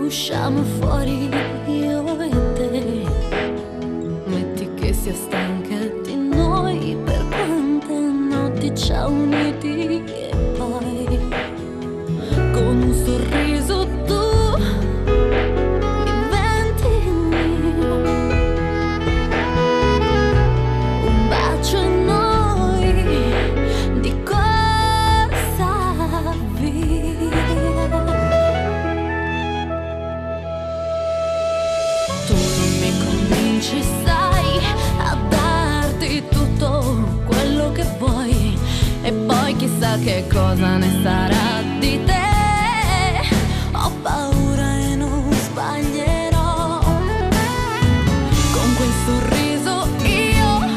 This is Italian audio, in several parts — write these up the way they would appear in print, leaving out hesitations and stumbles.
usciamo fuori io e te. Metti che sia stanca di noi per quante notti ci ha uniti e poi con un sorriso tu diventi mio, un bacio e noi di corsa via. Tu non mi convinci, sai, a darti tutto quello che vuoi e poi chissà che cosa ne sarà di te. Ho paura e non sbaglierò. Con quel sorriso io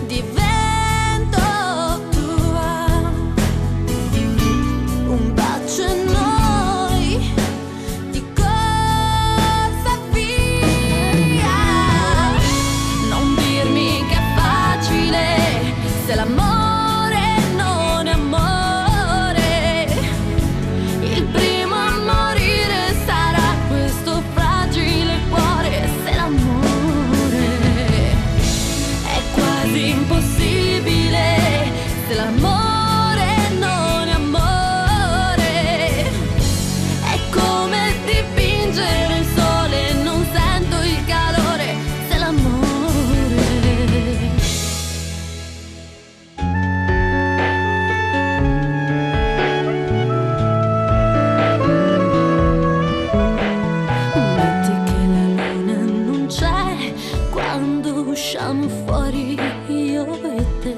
divento tua, un bacio e noi di corsa via. Non dirmi che è facile se l'amore non è amore. Il primo a morire sarà questo fragile cuore. Se l'amore è quasi impossibile, se l'amore non è amore, è come dipingere il sole, non sento il calore. Se l'amore metti che la luna non c'è quando usciamo fuori io e te.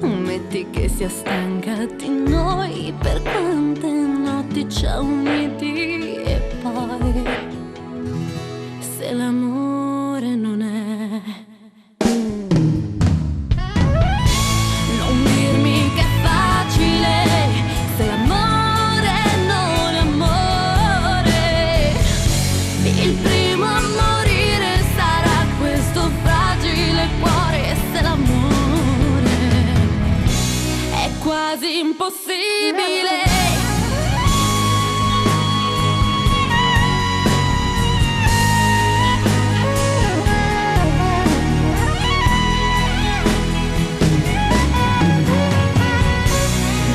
Metti che sia stanca di noi per quante notti ci ha uniti e poi se l'amore non è. Non dirmi che è facile se l'amore non è amore. Il primo a morire sarà questo fragile cuore. Se l'amore è quasi impossibile.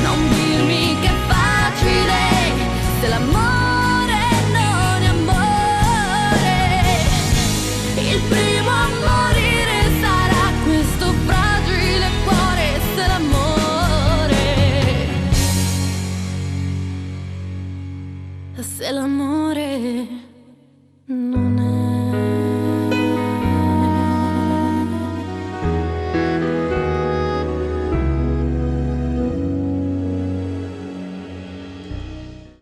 Non dirmi che è facile se l'amore non è amore. Il primo a morire sarà questo fragile cuore. Se l'amore